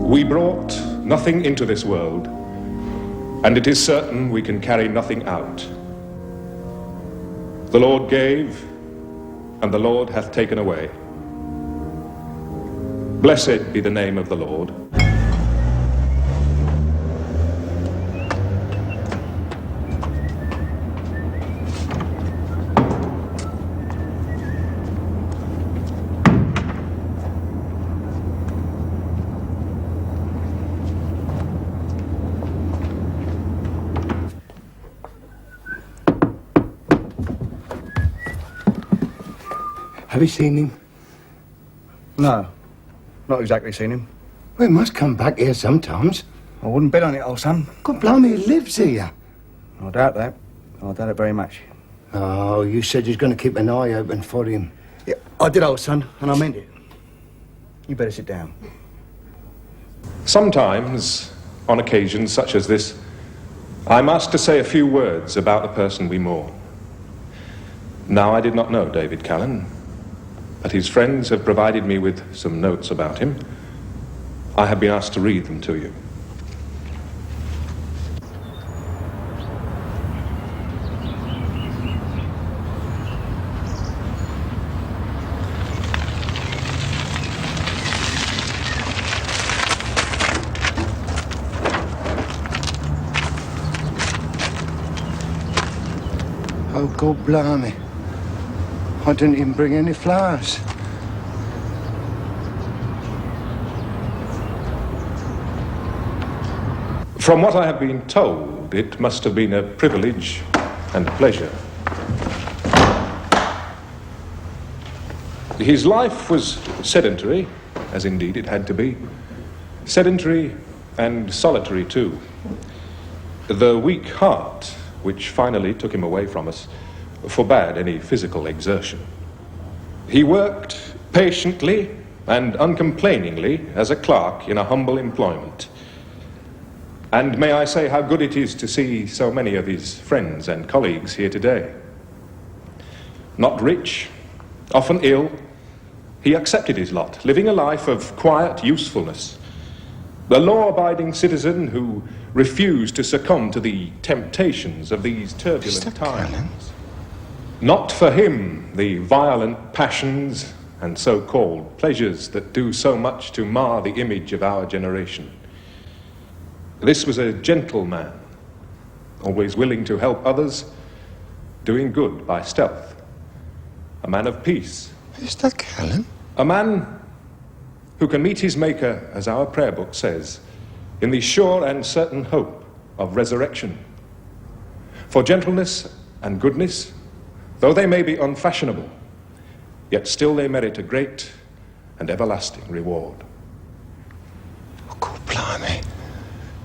We brought nothing into this world, and it is certain we can carry nothing out. The Lord gave, and the Lord hath taken away. Blessed be the name of the Lord. Have you seen him? No, not exactly seen him. Well, he must come back here sometimes. I wouldn't bet on it, old son. God blimey, he lives here. I doubt that. I doubt it very much. Oh, you said you was going to keep an eye open for him. Yeah, I did, old son, and I meant it. You better sit down. Sometimes, on occasions such as this, I'm asked to say a few words about the person we mourn. Now, I did not know David Callan, but his friends have provided me with some notes about him. I have been asked to read them to you. Oh, God blimey. I didn't even bring any flowers. From what I have been told, it must have been a privilege and a pleasure. His life was sedentary, as indeed it had to be. Sedentary and solitary too. The weak heart, which finally took him away from us, forbade any physical exertion. He worked patiently and uncomplainingly as a clerk in a humble employment. And may I say how good it is to see so many of his friends and colleagues here today. Not rich, often ill, he accepted his lot, living a life of quiet usefulness. The law-abiding citizen who refused to succumb to the temptations of these turbulent times. Callan? Not for him the violent passions and so-called pleasures that do so much to mar the image of our generation. This was a gentle man, always willing to help others, doing good by stealth. A man of peace. Mr. Callan? A man who can meet his Maker, as our prayer book says, in the sure and certain hope of resurrection. For gentleness and goodness, though they may be unfashionable, yet still they merit a great and everlasting reward. Oh, God blimey.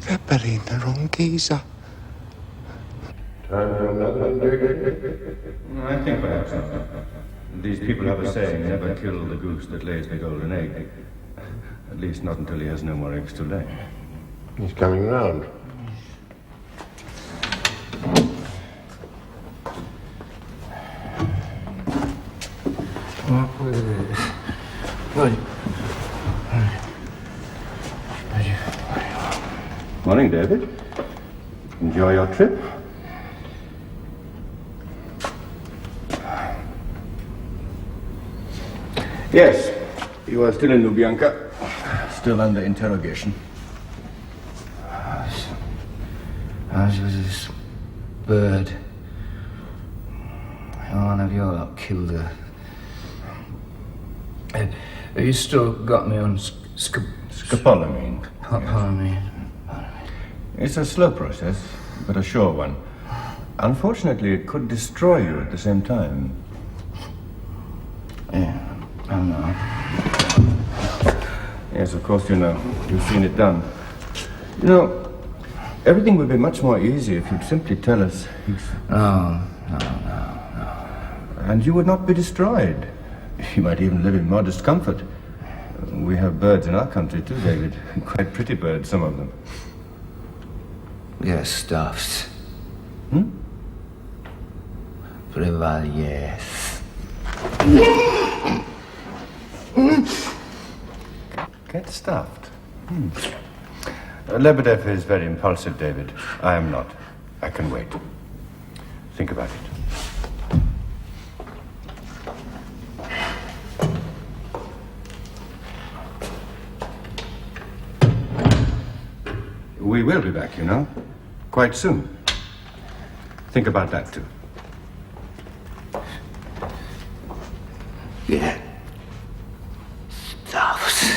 They're burying the wrong geezer. I think perhaps not. These people have a saying, never kill the goose that lays the golden egg. At least not until he has no more eggs to lay. He's coming round. Morning, David. Enjoy your trip? Yes, you are still in Lubyanka, still under interrogation. As was this bird. One of your lot killed her. Have you still got me on Scopolamine. Scopolamine? It's a slow process, but a sure one. Unfortunately, it could destroy you at the same time. Yeah, I know. Yes, of course you know. You've seen it done. You know, everything would be much more easy if you'd simply tell us. No. And you would not be destroyed. You might even live in modest comfort. We have birds in our country too, David. Quite pretty birds, some of them. Yes, stuffed. Hmm? Forever, yes. Get stuffed. Lebedev is very impulsive, David. I am not. I can wait. Think about it. We will be back, you know. Quite soon. Think about that, too. Yeah. Stuffs.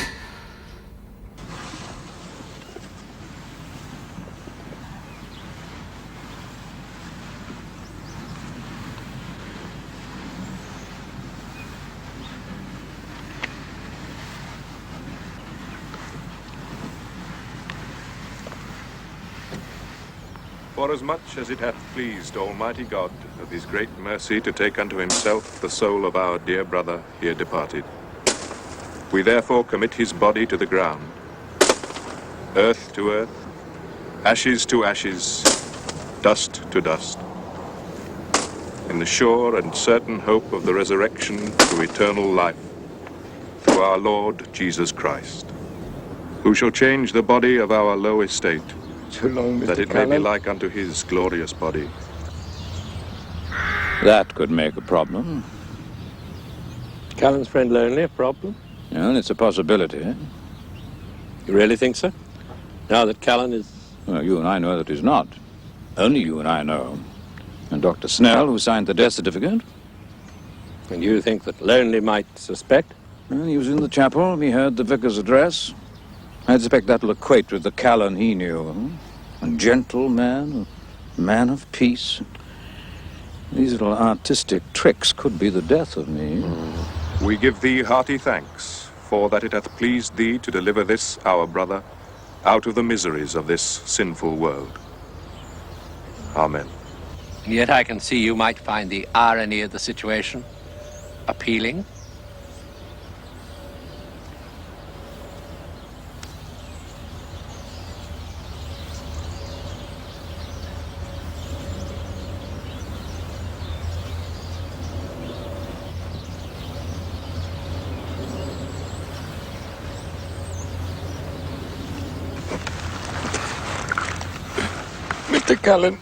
Forasmuch as it hath pleased Almighty God of his great mercy to take unto himself the soul of our dear brother here departed, we therefore commit his body to the ground, earth to earth, ashes to ashes, dust to dust, in the sure and certain hope of the resurrection to eternal life through our Lord Jesus Christ, who shall change the body of our low estate, So long, Mr. that it may be Callan. like unto his glorious body. That could make a problem. Callan's friend lonely, a problem? Well, it's a possibility. You really think so? Now that Callan is... Well, you and I know that he's not. Only you and I know. And Dr. Snell, who signed the death certificate. And you think that Lonely might suspect? Well, he was in the chapel. He heard the vicar's address. I suspect that'll equate with the Callan he knew. A gentle man, a man of peace. These little artistic tricks could be the death of me. We give thee hearty thanks, for that it hath pleased thee to deliver this, our brother, out of the miseries of this sinful world. Amen. And yet I can see you might find the irony of the situation appealing. Mr. Callan,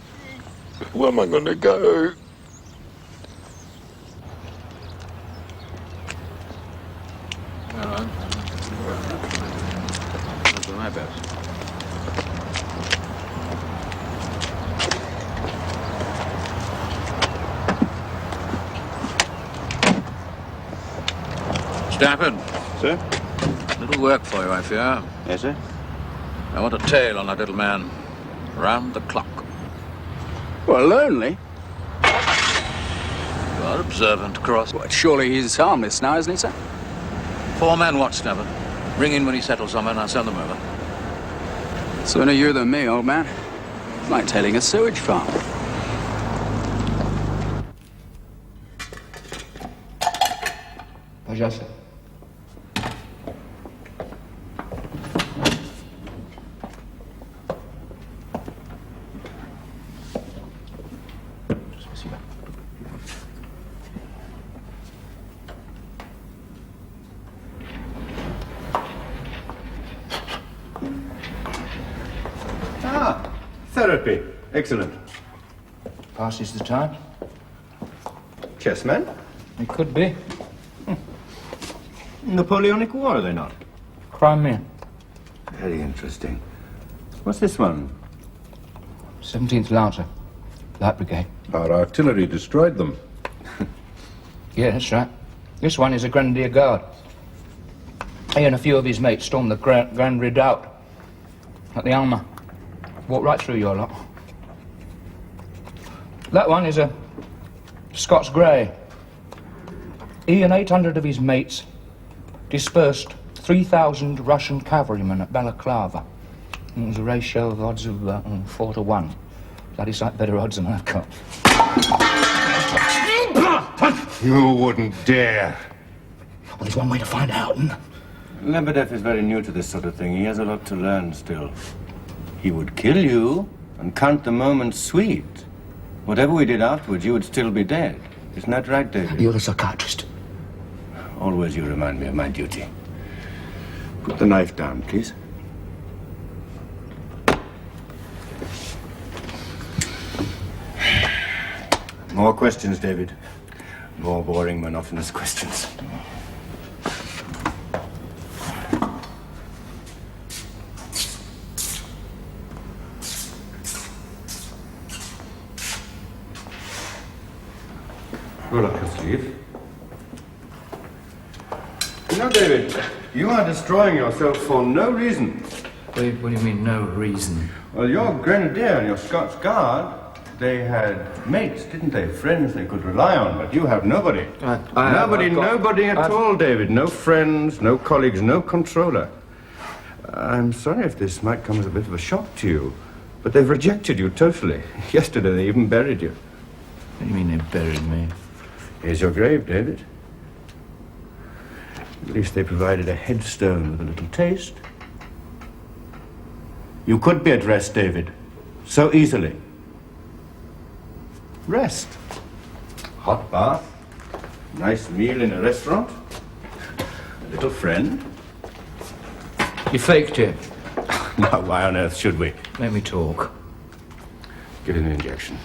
where am I going to go? I'll do my best. Stafford. Sir? Little work for you, I fear. Yes, sir? I want a tale on that little man. Round the clock. Well, lonely. You are observant, Cross. Well, surely he's harmless now, isn't he, sir? 4-man watch, Stafford. Ring in when he settles somewhere and I'll send them over. Sooner you than me, old man. It's like tailing a sewage farm. Пожалуйста. Спасибо. Ah, therapy. Excellent. Passes the time. Chessmen? It could be. Napoleonic War, are they not? Crimea. Very interesting. What's this one? 17th Lancer. Light Brigade. Our artillery destroyed them. Yeah, that's right. This one is a Grenadier Guard. He and a few of his mates stormed the Grand Redoubt at the Alma. Walked right through your lot. That one is a Scots Grey. He and 800 of his mates dispersed 3,000 Russian cavalrymen at Balaclava. It was a ratio of odds of 4 to 1. Bloody sight better odds than I've got. You wouldn't dare. Well, there's one way to find out, and Lebedev is very new to this sort of thing. He has a lot to learn still. He would kill you and count the moments sweet. Whatever we did afterwards, you would still be dead. Isn't that right, David? you're a psychiatrist. Always you remind me of my duty. Put the knife down, please. More questions, David. More boring, monotonous questions. Roll up your sleeve. You know, David, you are destroying yourself for no reason. What do you mean, no reason? Well, your grenadier and your Scots Guard, they had mates, didn't they? Friends they could rely on, but you have nobody. Nobody at all, David. No friends, no colleagues, no controller. I'm sorry if this might come as a bit of a shock to you, but they've rejected you totally. Yesterday they even buried you. What do you mean they buried me? Here's your grave, David. At least they provided a headstone with a little taste. You could be at rest, David. So easily. Rest. Hot bath. Nice meal in a restaurant. A little friend. You faked it. Now, why on earth should we? Let me talk. Give him an injection.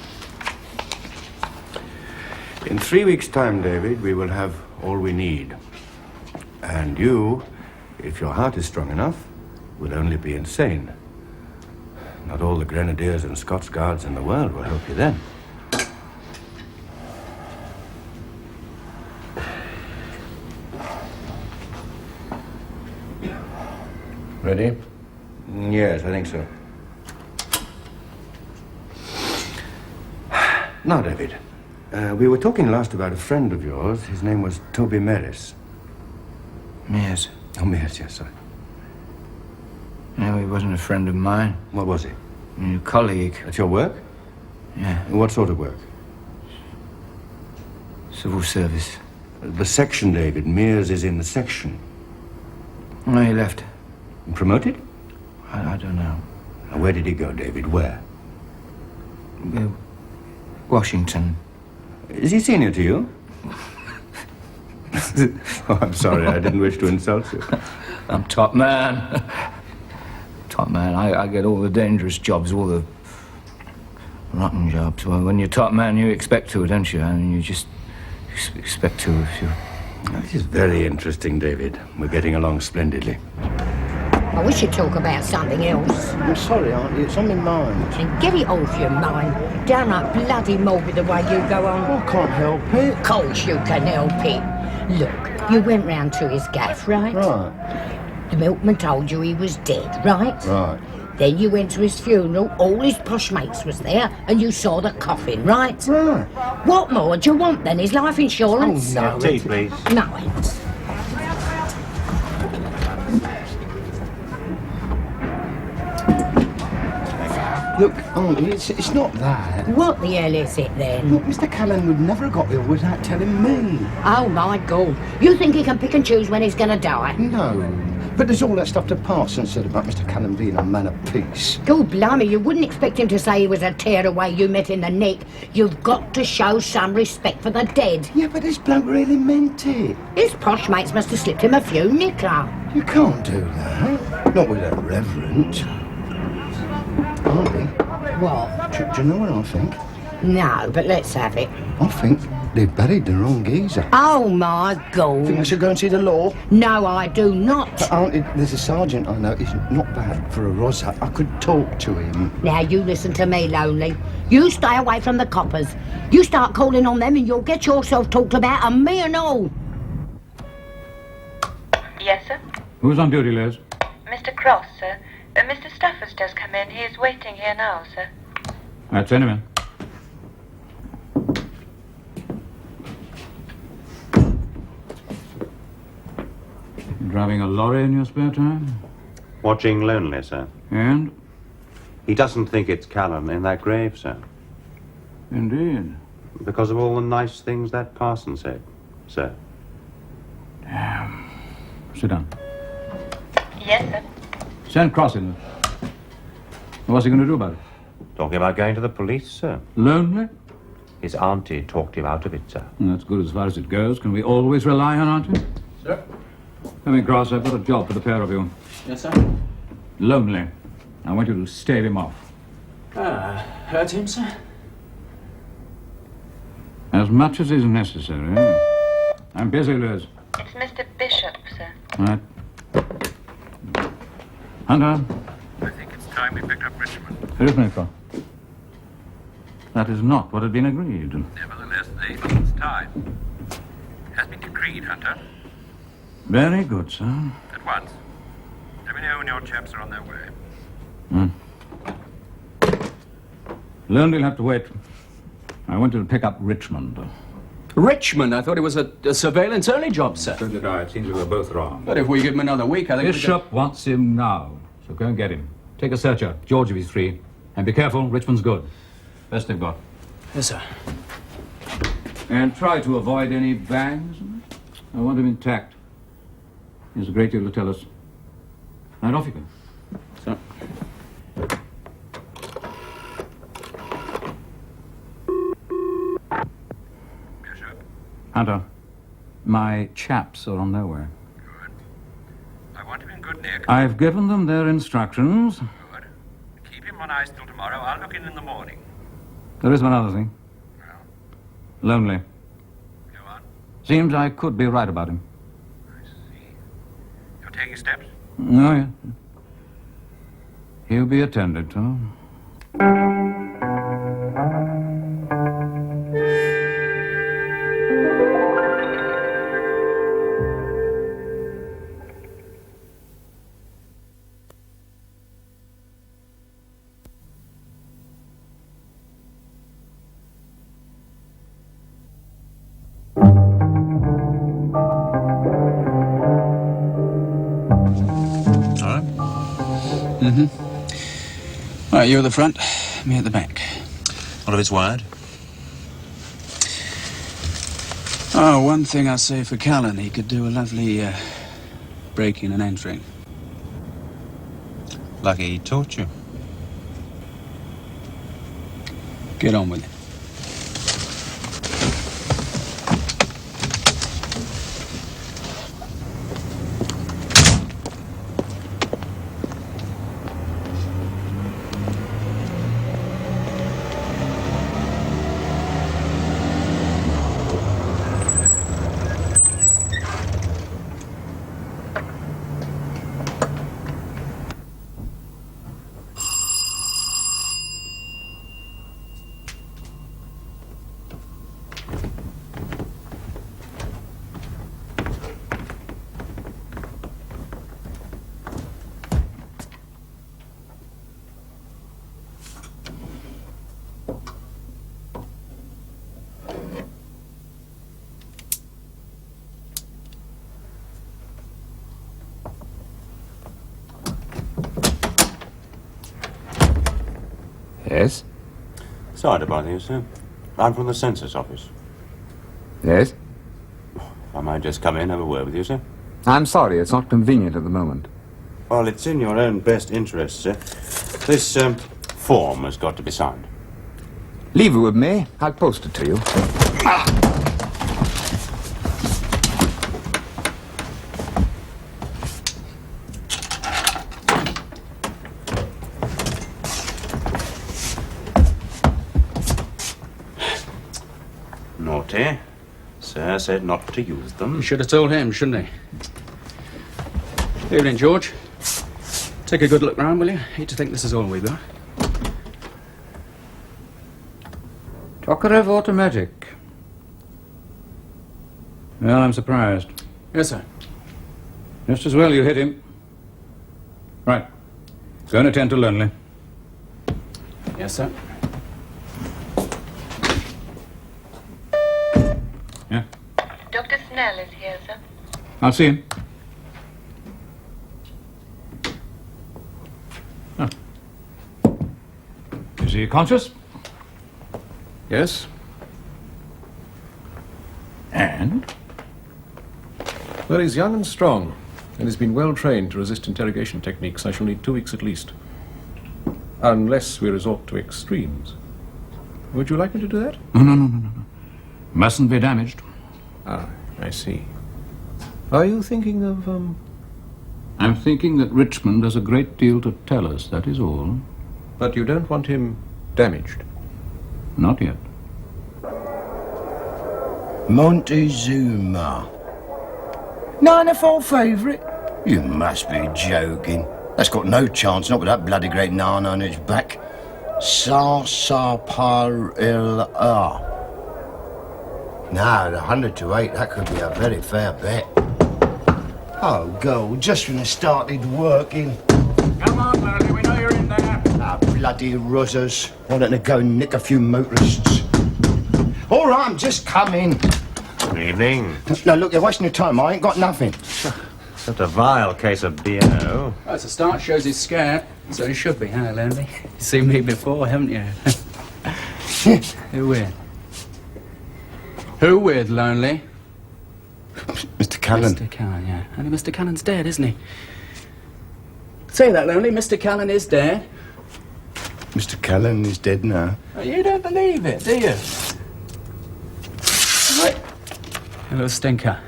In 3 weeks' time, David, we will have all we need. And you, if your heart is strong enough, will only be insane. Not all the grenadiers and Scots Guards in the world will help you then. Ready? Yes, I think so. Now, David, we were talking last about a friend of yours. His name was Toby Meris. Mears? Oh, Mears, yes, sorry. No, he wasn't a friend of mine. What was he? A colleague. At your work? Yeah. What sort of work? Civil service. The section, David. Mears is in the section. No, he left. Promoted? I don't know. And where did he go, David? Where? Washington. Is he senior to you? Oh, I'm sorry. I didn't wish to insult you. I'm top man. Top man. I get all the dangerous jobs, all the rotten jobs. Well, when you're top man, you expect to, don't you? I mean, you just expect to if you... This is very interesting, David. We're getting along splendidly. I wish you'd talk about something else. I'm sorry, Auntie, it's on my mind. And get it off your mind. Downright bloody morbid the way you go on. I can't help it. Of course you can help it. Look, you went round to his gaff, right? Right. The milkman told you he was dead, right? Right. Then you went to his funeral, all his posh mates was there, and you saw the coffin, right? Right. What more do you want then? His life insurance? Oh, no. Tea, please. No, thanks. Look, Auntie, it's not that. What the hell is it then? Look, Mr. Callan would never have got ill without telling me. Oh my God. You think he can pick and choose when he's gonna die? No. But there's all that stuff to Parson said about Mr. Callan being a man of peace. God blimey, you wouldn't expect him to say he was a tearaway you met in the neck. You've got to show some respect for the dead. Yeah, but this bloke really meant it. His posh mates must have slipped him a few, Nicola. You can't do that. Not with that reverence. Auntie, What? do you know what I think? No, but let's have it. I think they buried the wrong geezer. Oh my God. Think I should go and see the law? No, I do not. But Auntie, there's a sergeant I know. He's not bad for a rozza. I could talk to him. Now you listen to me, Lonely. You stay away from the coppers. You start calling on them and you'll get yourself talked about, and me and all. Yes, sir? Who's on duty, Liz? Mr. Cross, sir. Mr. Stafford's just come in. He is waiting here now, sir. Right, send him in. You driving a lorry in your spare time? Watching Lonely, sir. And? He doesn't think it's Callan in that grave, sir. Indeed. Because of all the nice things that parson said, sir. Damn. Sit down. Yes, sir. Send Cross in. What's he going to do about it? Talking about going to the police, sir. Lonely? His auntie talked him out of it, sir. That's good as far as it goes. Can we always rely on Auntie? Sir? Come in, Cross. I've got a job for the pair of you. Yes, sir? Lonely. I want you to stave him off. Hurt him, sir? As much as is necessary. I'm busy, Liz. It's Mr. Bishop, sir. Right. Hunter, I think it's time we picked up Richmond. excuse me, sir. That is not what had been agreed. Nevertheless, it's time. Has been decreed, Hunter. Very good, sir. At once. Let me know when your chaps are on their way. Learned he'll have to wait. I wanted to pick up Richmond. Richmond? I thought it was a surveillance-only job, sir. So did I. It seems we were both wrong. But if we give him another week, I think Bishop wants him now, so go and get him. Take a searcher, George if he's free. And be careful, Richmond's good. Best they've got. Yes, sir. And try to avoid any bangs. I want him intact. He has a great deal to tell us. Right, off you go. Sir. Bishop? Hunter, my chaps are on their way. Good. I want him in good nick. I've given them their instructions. Good. Keep him on ice till tomorrow. I'll look in the morning. There is one other thing. Well, Lonely. go on. Seems I could be right about him. I see. You're taking steps? Oh, yeah. He'll be attended to. All right, you at the front, me at the back. What if it's wired? Oh, one thing I say for Callan, he could do a lovely breaking and entering. Lucky he taught you. Get on with it. Yes? Sorry to bother you, sir. I'm from the census office. Yes? If I might just come in, have a word with you, sir. I'm sorry, it's not convenient at the moment. Well, it's in your own best interest, sir. This form has got to be signed. Leave it with me. I'll post it to you. Naughty. Sir said not to use them. You should have told him, shouldn't he? Evening, George. Take a good look round, will you? Hate to think this is all we've got. Tokarev automatic. Well, I'm surprised. Yes, sir. Just as well you hit him. Right. Go and attend to Lonely. Yes, sir. Yeah. Dr. Snell is here, sir. I'll see him. Oh. Is he conscious? Yes? And? Well, he's young and strong, and has been well trained to resist interrogation techniques. I shall need 2 weeks at least. Unless we resort to extremes. Would you like me to do that? No. Mustn't be damaged. Ah, I see. Are you thinking of, I'm thinking that Richmond has a great deal to tell us, that is all. But you don't want him damaged? Not yet. Montezuma. 9-4 favourite? You must be joking. That's got no chance, not with that bloody great nine on its back. Sa-sa-par-il-ah. Now, 100 to 8, that could be a very fair bet. Oh, go, just when I started working. Come on, Lurley, we know you're in there. Ah, bloody ruzzers. Why don't they go and nick a few motorists? All right, I'm just coming. Good evening. No, look, you're wasting your time. I ain't got nothing. Just a vile case of B.O. Well, it's a start, shows he's scared. So he should be, huh, Lurley? You've seen me before, haven't you? Who with? Who with, Lonely? Mr. Callan. Mr. Callan, yeah. Only Mr. Callan's dead, isn't he? Say that, Lonely. Mr. Callan is dead. Mr. Callan is dead now. Oh, you don't believe it, do you? What? A little stinker.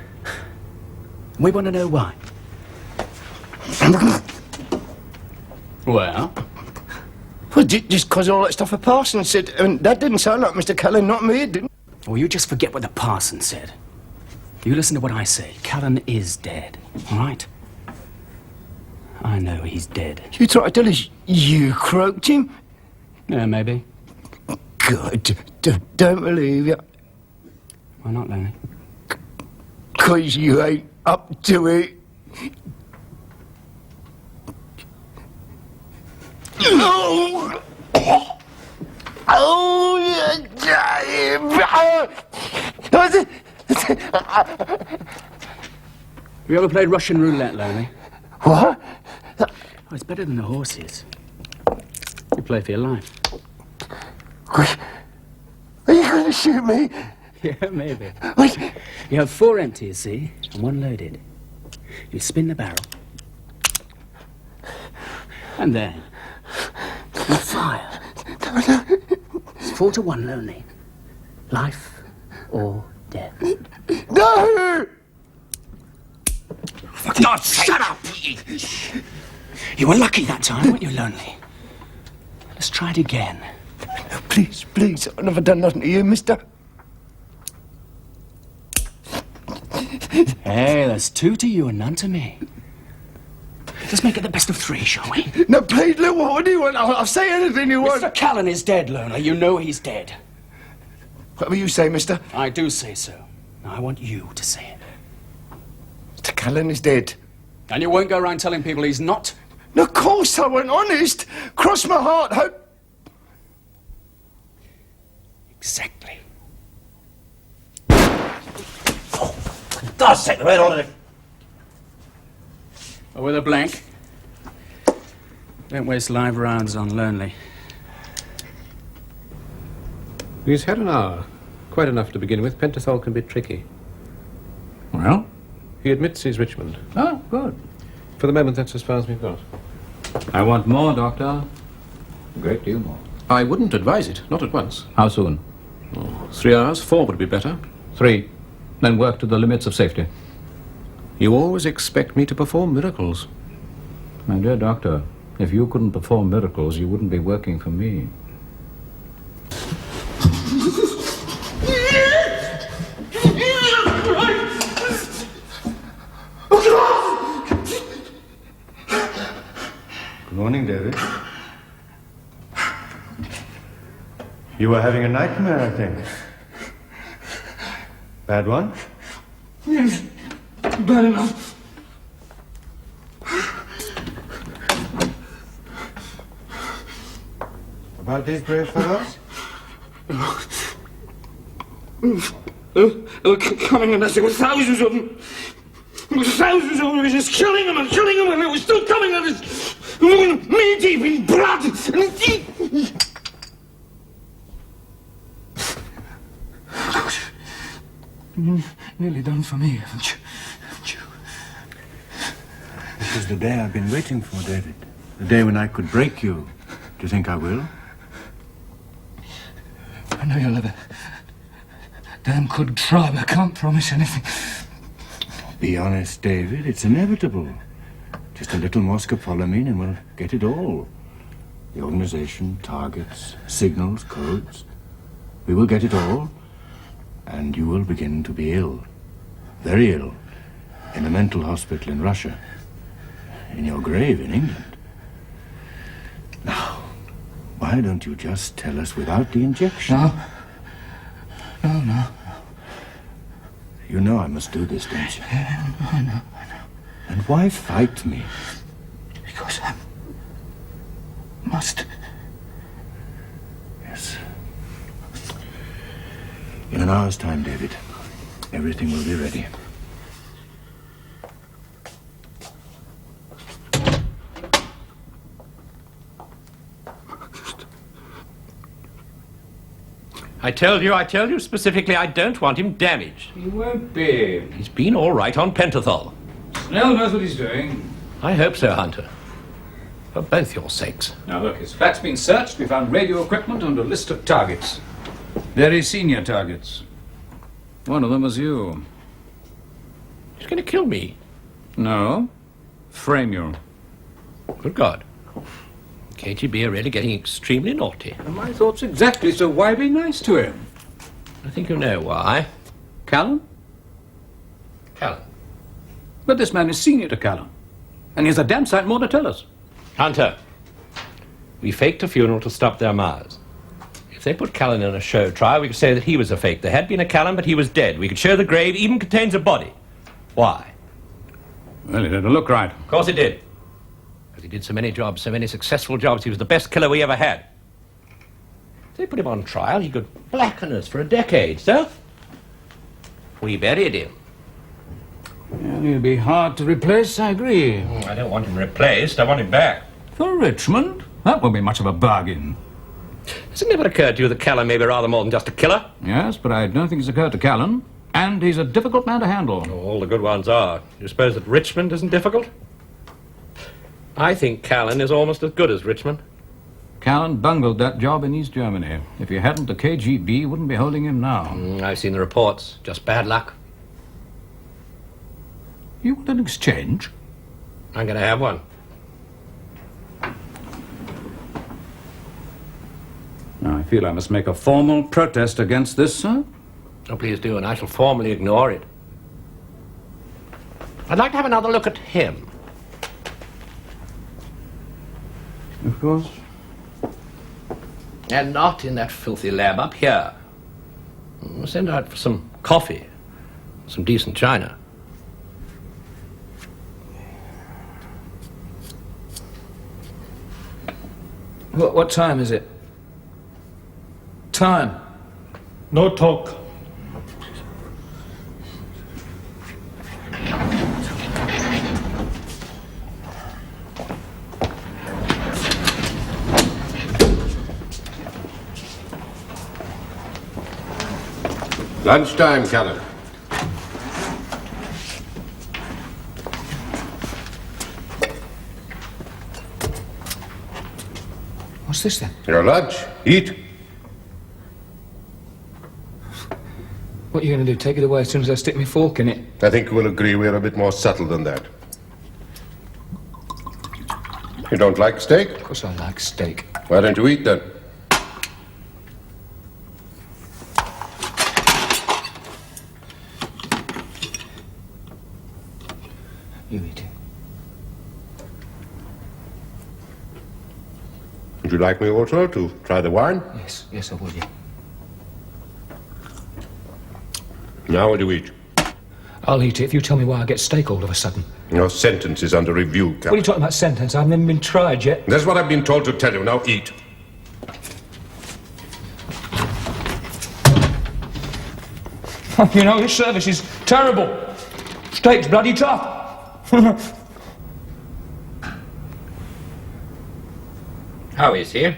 We want to know why. Well? Well, just because all that stuff a parson said, and that didn't sound like Mr. Callan, not me, it didn't. Well, you just forget what the parson said. You listen to what I say. Callan is dead, all right? I know he's dead. You try to tell us you croaked him? Yeah, maybe. God, don't believe you. Why not, Lenny? 'Cause you ain't up to it. Oh! Oh, you You ever played Russian roulette, Lonely? What? Oh, it's better than the horses. You play for your life. Are you going to shoot me? Yeah, maybe. Wait. You have 4 empty, you see, and 1 loaded. You spin the barrel. And then you fire. It's 4 to 1, Lonely. Life or death. No! For God's sake! Shut up! You were lucky that time, weren't you, Lonely? Let's try it again. No, please, please. I've never done nothing to you, mister. Hey, that's 2 to you and none to me. Let's make it the best of 3, shall we? No, please, look, what do you want? I'll say anything you want. Mr. Callan is dead, Lonely. You know he's dead. Whatever you say, mister. I do say so. Now, I want you to say it. Mr. Callan is dead. And you won't go around telling people he's not? No, of course I won't. Honest. Cross my heart. Hope. Exactly. Oh, for God's sake, the red on it. Or with a blank. Don't waste live rounds on Lonely. He's had an hour. Quite enough to begin with. Pentothal can be tricky. Well? He admits he's Richmond. Oh, good. For the moment, that's as far as we've got. I want more, Doctor. A great deal more. I wouldn't advise it. Not at once. How soon? Oh, 3 hours. 4 would be better. 3. Then work to the limits of safety. You always expect me to perform miracles. My dear Doctor, if you couldn't perform miracles, you wouldn't be working for me. Good morning, David. You were having a nightmare, I think. Bad one? Yes. Bad enough. About these brave fellows? They were coming and there were thousands of them. There were thousands of them. He was just killing them and killing them, and they were still coming at us. Knee deep in blood. Nearly done for me, haven't you? This is the day I've been waiting for, David. The day when I could break you. Do you think I will? I know you'll never. Damn could try, but I can't promise anything. Be honest, David. It's inevitable. Just a little more scopolamine and we'll get it all. The organization, targets, signals, codes. We will get it all. And you will begin to be ill. Very ill. In a mental hospital in Russia. In your grave in England. Now, why don't you just tell us without the injection? No. You know I must do this, don't you? Yeah, I know. And why fight me? Because I must. Yes. In an hour's time, David, everything will be ready. I told you specifically I don't want him damaged. He won't be. He's been all right on pentothal. Snell knows what he's doing. I hope so, Hunter. For both your sakes. Now look, his flat's been searched. We found radio equipment and a list of targets. Very senior targets. One of them was you. He's going to kill me. No. Frame you. Good God. KGB are really getting extremely naughty. And my thoughts exactly, so why be nice to him? I think you know why. Callan? Callan. But this man is senior to Callan. And he has a damn sight more to tell us. Hunter, we faked a funeral to stop their Mars. If they put Callan in a show trial, we could say that he was a fake. There had been a Callan, but he was dead. We could show the grave even contains a body. Why? Well, it didn't look right. Of course it did. Because he did so many jobs, so many successful jobs. He was the best killer we ever had. If they put him on trial, he could blacken us for a decade, so we buried him. Well, he'll be hard to replace, I agree. I don't want him replaced. I want him back. For Richmond? That won't be much of a bargain. Has it never occurred to you that Callan may be rather more than just a killer? Yes, but I don't think it's occurred to Callan. And he's a difficult man to handle. Oh, all the good ones are. You suppose that Richmond isn't difficult? I think Callan is almost as good as Richmond. Callan bungled that job in East Germany. If he hadn't, the KGB wouldn't be holding him now. I've seen the reports. Just bad luck. You want an exchange? I'm going to have one. I feel I must make a formal protest against this, sir. Oh, please do, and I shall formally ignore it. I'd like to have another look at him. Of course. And not in that filthy lab up here. Send out for some coffee, some decent china. What time is it? Time. No talk. Lunchtime, Callan. What's this then? Your lunch. Eat. What are you going to do? Take it away as soon as I stick my fork in it? I think we'll agree we're a bit more subtle than that. You don't like steak? Of course I like steak. Why don't you eat then? You eat it. Would you like me also to try the wine? Yes, I would, yeah. Now will you eat? I'll eat it if you tell me why I get steak all of a sudden. Your sentence is under review, Callan. What are you talking about sentence? I've never been tried yet. That's what I've been told to tell you. Now eat. You know, this service is terrible. Steak's bloody tough. How is he?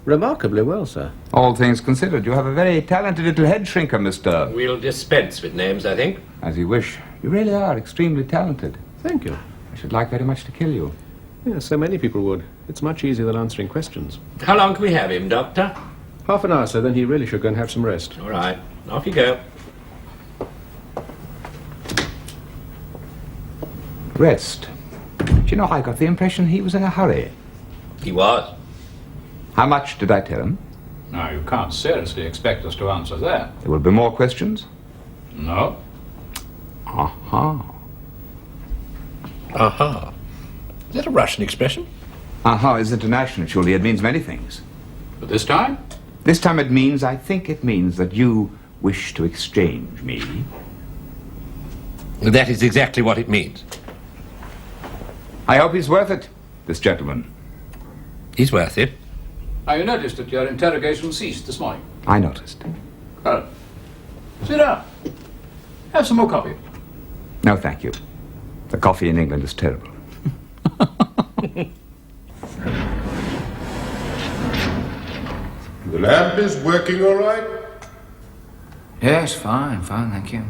Remarkably well, sir. All things considered, you have a very talented little head shrinker, Mr. We'll dispense with names, I think. As you wish. You really are extremely talented. Thank you. I should like very much to kill you. Yeah, so many people would. It's much easier than answering questions. How long can we have him, Doctor? Half an hour, sir, then he really should go and have some rest. All right. Off you go. Rest. Do you know, I got the impression he was in a hurry. He was. How much did I tell him? Now, you can't seriously expect us to answer that. There will be more questions? No. Aha. Aha. Is that a Russian expression? Aha is international, surely. It means many things. But this time? This time I think it means that you wish to exchange me. That is exactly what it means. I hope he's worth it, this gentleman. He's worth it. Now, you noticed that your interrogation ceased this morning. I noticed. Well, sit down. Have some more coffee. No, thank you. The coffee in England is terrible. The lamp is working all right? Yes, fine, thank you.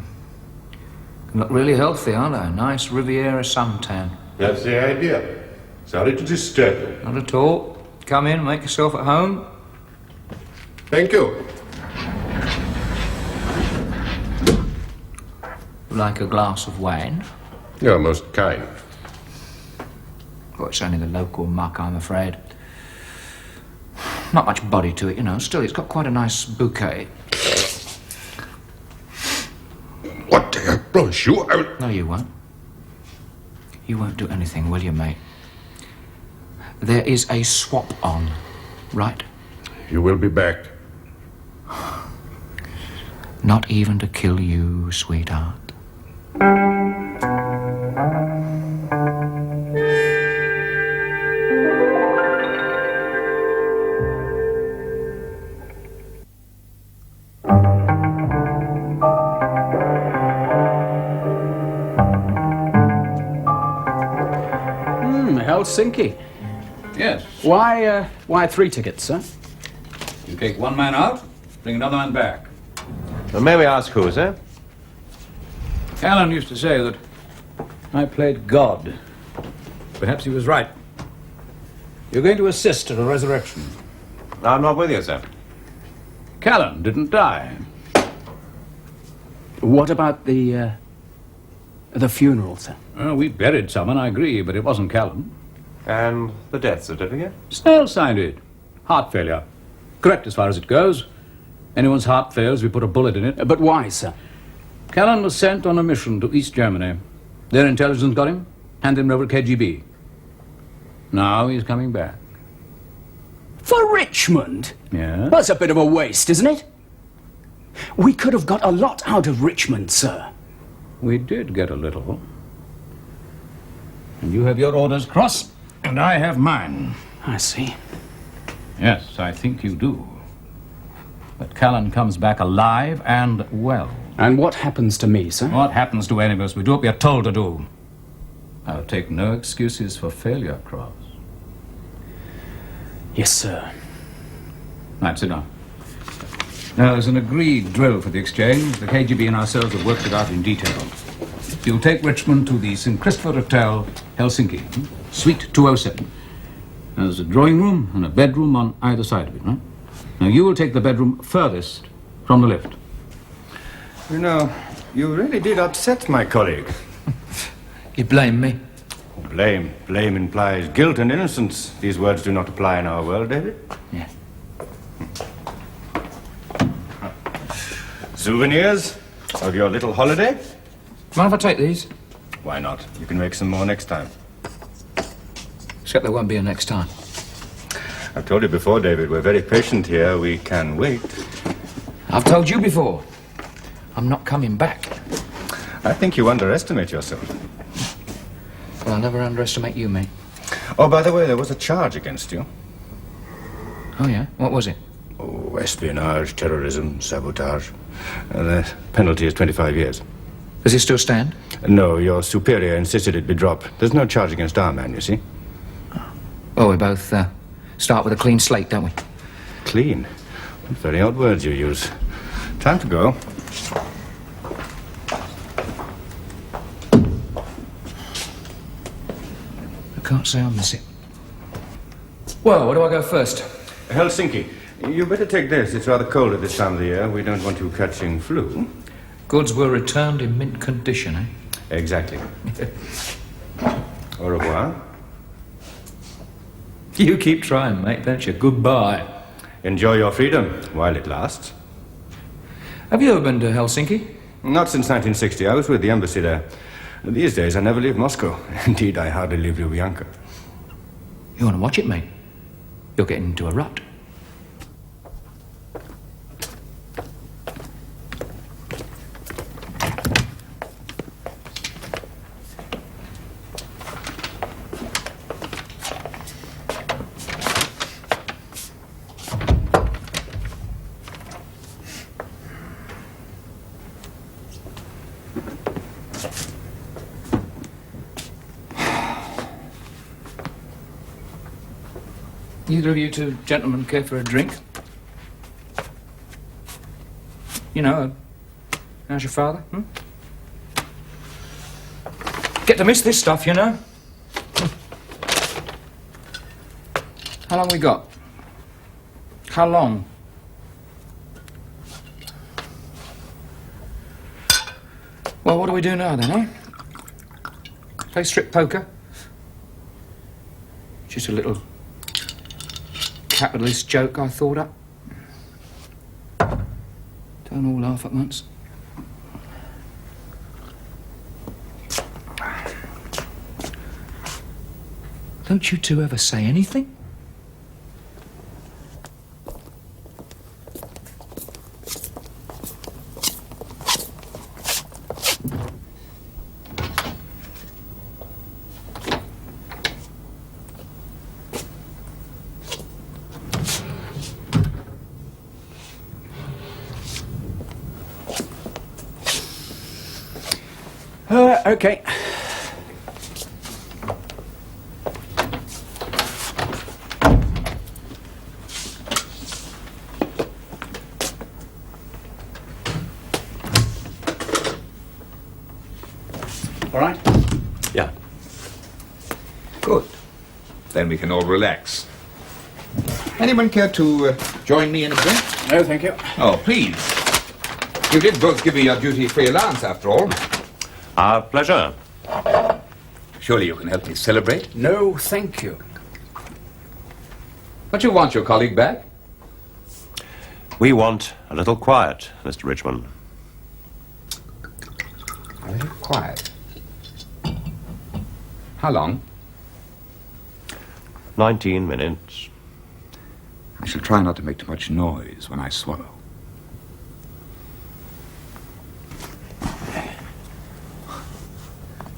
Look really healthy, aren't I? Nice Riviera suntan. That's the idea. Sorry to disturb you. Not at all. Come in, make yourself at home. Thank you. Like a glass of wine? You're most kind. Well, it's only the local muck, I'm afraid. Not much body to it, you know. Still, it's got quite a nice bouquet. What the hell, bless you? No, you won't. You won't do anything, will you, mate? There is a swap on, right? You will be back. Not even to kill you, sweetheart. Helsinki. Yes. Why 3 tickets, sir? You take one man out, bring another man back. Well, may we ask who, sir? Callan used to say that I played God. Perhaps he was right. You're going to assist at a resurrection. I'm not with you, sir. Callan didn't die. What about the funeral, sir? Well, we buried someone, I agree, but it wasn't Callan. And the death certificate? Snell signed it. Heart failure. Correct as far as it goes. Anyone's heart fails, we put a bullet in it. But why, sir? Callan was sent on a mission to East Germany. Their intelligence got him, handed him over to KGB. Now he's coming back. For Richmond? Yeah? That's a bit of a waste, isn't it? We could have got a lot out of Richmond, sir. We did get a little. And you have your orders, Cross, and I have mine. I see. Yes, I think you do. But Callan comes back alive and well. And what happens to me, sir? What happens to any of us? We do what we are told to do. I'll take no excuses for failure, Cross. Yes, sir. Right, sit down. Now, there's an agreed drill for the exchange. The KGB and ourselves have worked it out in detail. You'll take Richmond to the St. Christopher Hotel, Helsinki, Suite 207. Now, there's a drawing room and a bedroom on either side of it, right? Now, you will take the bedroom furthest from the lift. You know, you really did upset my colleague. You blame me? Blame. Blame implies guilt and innocence. These words do not apply in our world, David. Yeah. Souvenirs of your little holiday? Mind if I take these? Why not? You can make some more next time. Except there won't be a next time. I've told you before, David, we're very patient here. We can wait. I've told you before. I'm not coming back. I think you underestimate yourself. Well, I'll never underestimate you, mate. Oh, by the way, there was a charge against you. Oh, yeah? What was it? Oh, espionage, terrorism, sabotage. The penalty is 25 years. Does it still stand? No, your superior insisted it be dropped. There's no charge against our man, you see. Well, we both start with a clean slate, don't we? Clean? What very odd words you use. Time to go. I can't say I miss it. Well, where do I go first? Helsinki. You better take this. It's rather cold at this time of the year. We don't want you catching flu. Goods were returned in mint condition, eh? Exactly. Au revoir. You keep trying, mate, don't you? Goodbye. Enjoy your freedom while it lasts. Have you ever been to Helsinki? Not since 1960. I was with the embassy there. These days, I never leave Moscow. Indeed, I hardly leave Lubyanka. You want to watch it, mate? You're getting into a rut. Either of you two gentlemen care for a drink? You know, how's your father? Get to miss this stuff, you know. How long we got? How long? Well, what do we do now then, eh? Play strip poker? Just a little capitalist joke I thought up. Don't all laugh at once. Don't you two ever say anything? Okay. All right? Yeah. Good. Then we can all relax. Anyone care to join me in a drink? No, thank you. Oh, please. You did both give me your duty-free allowance, after all. Our pleasure. Surely you can help me celebrate? No, thank you. Don't you want your colleague back? We want a little quiet, Mr. Richmond. A little quiet. How long? 19 minutes. I shall try not to make too much noise when I swallow.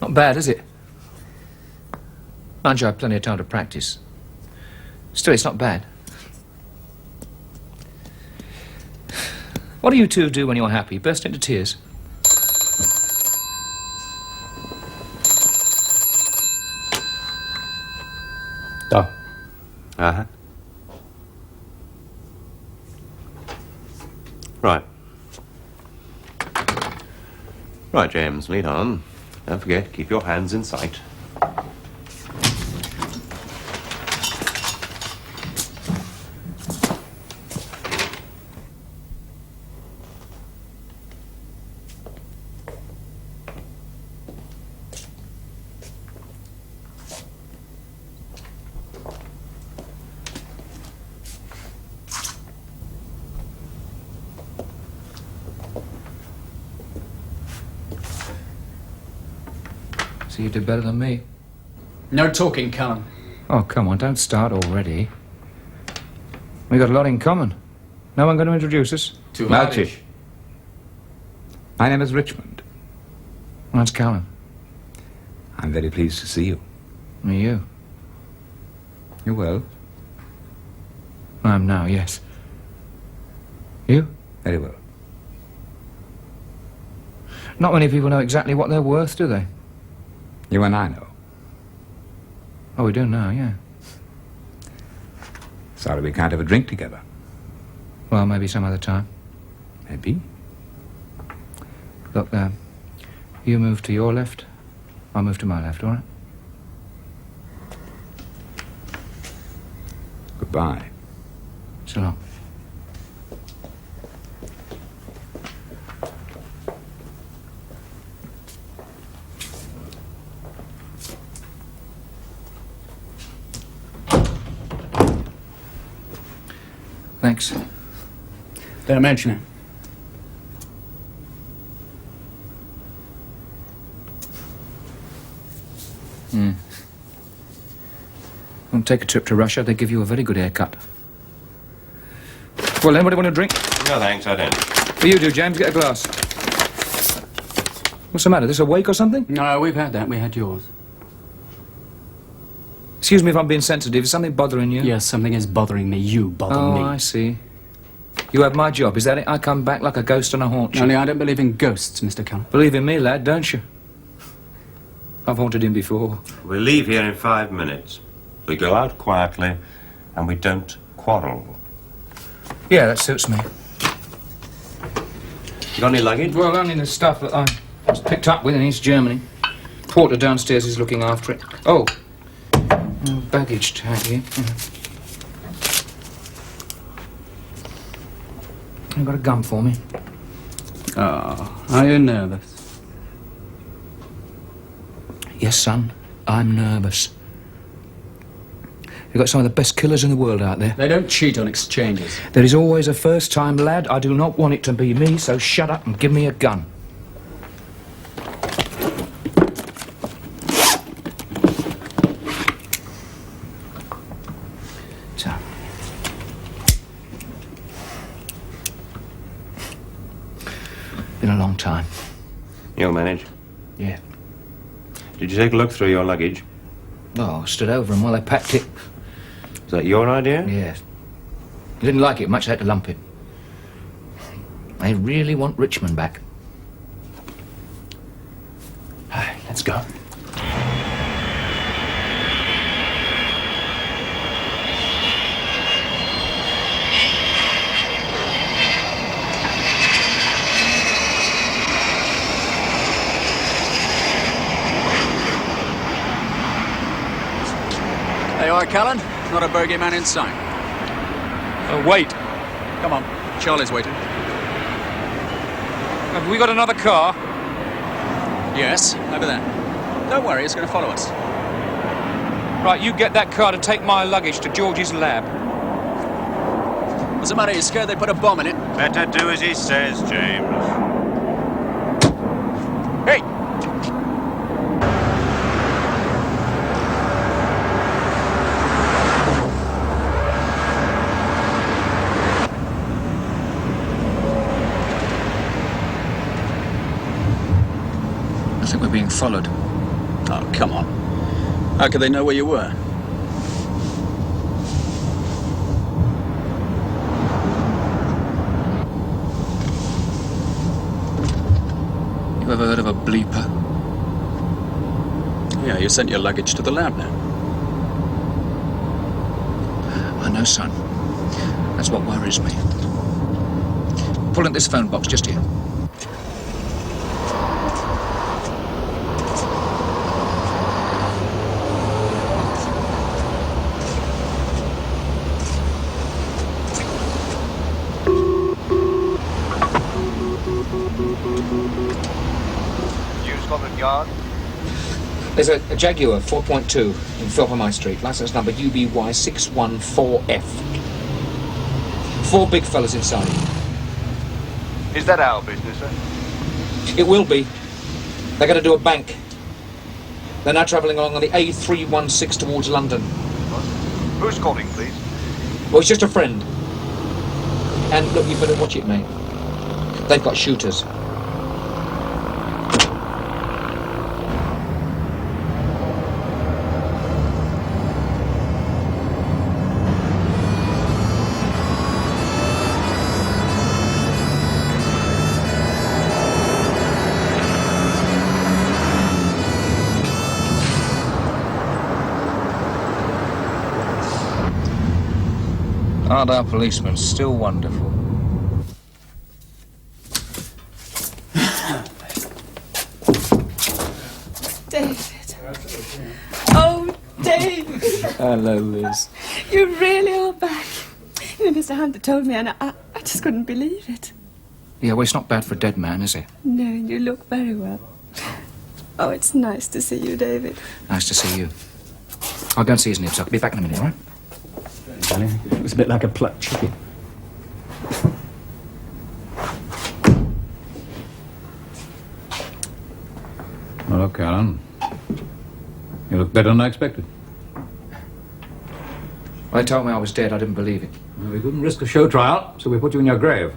Not bad, is it? Mind you, I have plenty of time to practice. Still, it's not bad. What do you two do when you're happy? Burst into tears? Oh. Uh-huh. Right. Right, James, lead on. Don't forget, keep your hands in sight. So you did better than me. No talking, Callan. Oh, come on, don't start already. We got a lot in common. No one going to introduce us? Too Malchish. My name is Richmond. That's Callan. I'm very pleased to see you. Are you? You well? I am now, yes. You? Very well. Not many people know exactly what they're worth, do they? You and I know. Oh, we do now, yeah. Sorry we can't have a drink together. Well, maybe some other time. Maybe. Look, you move to your left, I'll move to my left, all right? Goodbye. So long. Thanks. Don't mention it. Well, take a trip to Russia, they give you a very good haircut. Well, anybody want a drink? No, thanks, I don't. Well, you do, James. Get a glass. What's the matter? This awake or something? No, we've had that. We had yours. Excuse me if I'm being sensitive. Is something bothering you? Yes, something is bothering me. You bother me. Oh, I see. You have my job, is that it? I come back like a ghost on a haunt you. Only I don't believe in ghosts, Mr. Callan. Believe in me, lad, don't you? I've haunted him before. We'll leave here in 5 minutes. We go out quietly, and we don't quarrel. Yeah, that suits me. You got any luggage? Well, only the stuff that I was picked up with in East Germany. Porter downstairs is looking after it. Oh, baggage tag here. You got a gun for me? Oh, are you nervous? Yes, son. I'm nervous. You've got some of the best killers in the world out there. They don't cheat on exchanges. There is always a first time, lad. I do not want it to be me, so shut up and give me a gun. So. Been a long time. You'll manage. Yeah. Did you take a look through your luggage? Oh, I stood over them while they packed it. Is that your idea? Yes. I didn't like it much, I had to lump it. They really want Richmond back. Let's go. There you are, Callan. Not a bogeyman in sight. Wait. Come on. Charlie's waiting. Have we got another car? Yes, over there. Don't worry, it's going to follow us. Right, you get that car to take my luggage to George's lab. What's the matter? You scared they put a bomb in it? Better do as he says, James. Hey! I think we're being followed. Oh, come on. How could they know where you were? You ever heard of a bleeper? Yeah, you sent your luggage to the lab now. I know, son. That's what worries me. Pull in this phone box just here. Scotland Yard. There's a Jaguar 4.2 in Felpham High Street, license number UBY614F. 4 big fellas inside. Is that our business, sir? It will be. They're going to do a bank. They're now travelling along on the A316 towards London. Who's calling, please? Well, it's just a friend. And look, you better watch it, mate. They've got shooters. Aren't our policemen still wonderful? David. Oh, David. Hello, Liz. You really are back. You know, Mr. Hunter told me, and I just couldn't believe it. Yeah, well, it's not bad for a dead man, is it? No, you look very well. Oh, it's nice to see you, David. Nice to see you. I'll go and see his nibs. I'll be back in a minute, all right? It was a bit like a plucked chicken. Hello, Callan. You look better than I expected. When they told me I was dead, I didn't believe it. Well, we couldn't risk a show trial, so we put you in your grave.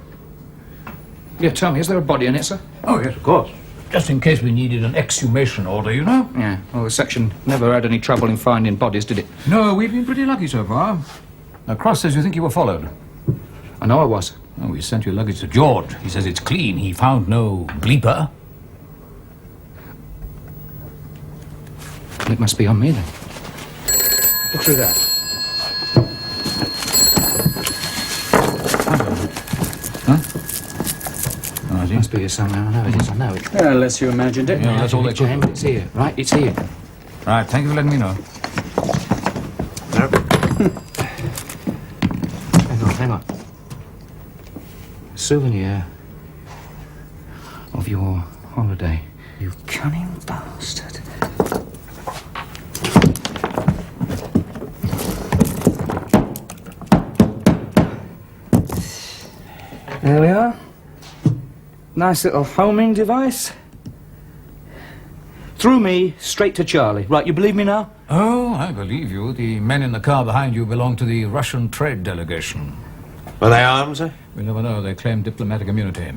Yeah, tell me, is there a body in it, sir? Oh, yes, of course. Just in case we needed an exhumation order, you know? Yeah, well, the section never had any trouble in finding bodies, did it? No, we've been pretty lucky so far. Now, Cross says you think you were followed. I know I was. Oh, we sent your luggage to George. He says it's clean. He found no bleeper. It must be on me, then. Look through that. Huh? Oh, It must be here somewhere. I know it is. I know it. Yeah, unless you imagined it. Yeah, that's all they Jan, it's here. Right, it's here. Right, thank you for letting me know. Hang on. Souvenir of your holiday. You cunning bastard. There we are. Nice little homing device. Through me, straight to Charlie. Right, you believe me now? Oh, I believe you. The men in the car behind you belong to the Russian trade delegation. Were they armed, sir? We never know. They claim diplomatic immunity.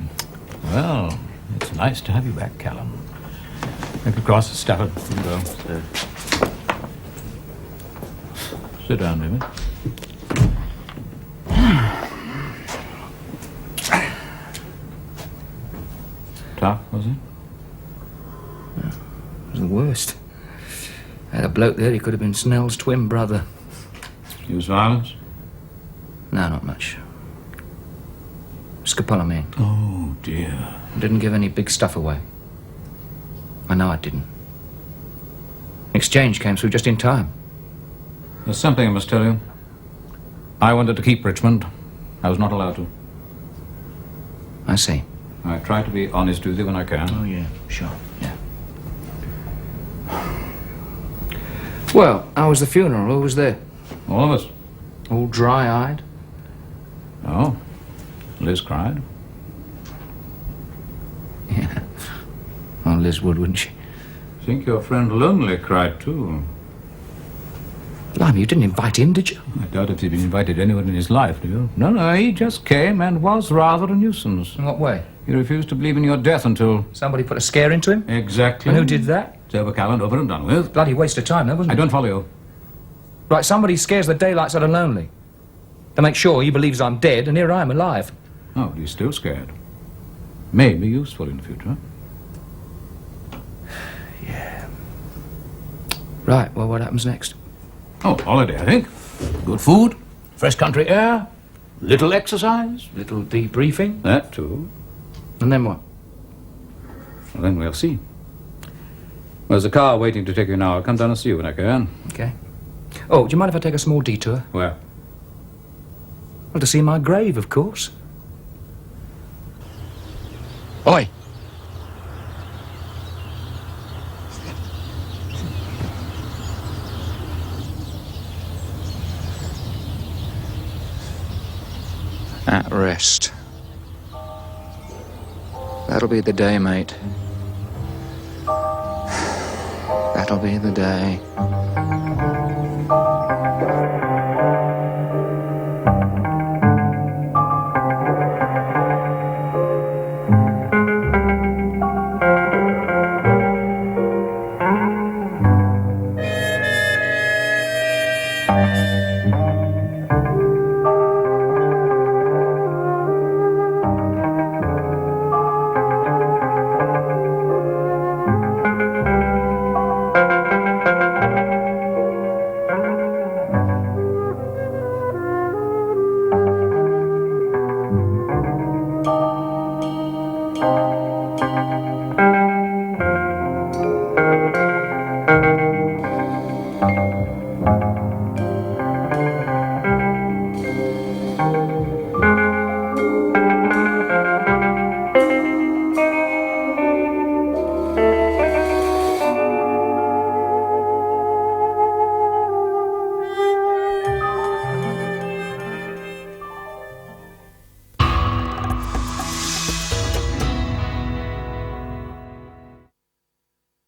Well, it's nice to have you back, Callan. Make across, Stafford. You go. Sit down, David. Tough, was it? It was the worst. I had a bloke there, he could have been Snell's twin brother. Use violence? No, not much. Scopolamine. Oh, dear. Didn't give any big stuff away. I know I didn't. Exchange came through just in time. There's something I must tell you. I wanted to keep Richmond. I was not allowed to. I see. I try to be honest with you when I can. Oh, yeah, sure, yeah. Well, how was the funeral? Who was there? All of us. All dry-eyed? Oh, Liz cried. Yeah. Well, Liz would, wouldn't she? I think your friend Lonely cried too. Blimey, you didn't invite him, did you? I doubt if he'd been invited anyone in his life, do you? No, he just came and was rather a nuisance. In what way? He refused to believe in your death until... Somebody put a scare into him? Exactly. And who did that? It's over, Callan, over and done with. Bloody waste of time, though, wasn't it? I don't follow you. Right, somebody scares the daylights out of Lonely. To make sure he believes I'm dead, and here I am alive. Oh, but he's still scared. May be useful in the future. Yeah. Right, well, what happens next? Oh, holiday, I think. Good food, fresh country air, little exercise. Little debriefing? That too. And then what? Well, then we'll see. There's a car waiting to take you now. I'll come down and see you when I can. Okay. Oh, do you mind if I take a small detour? Where? Well, to see my grave, of course. Oi! At rest. That'll be the day, mate. That'll be the day.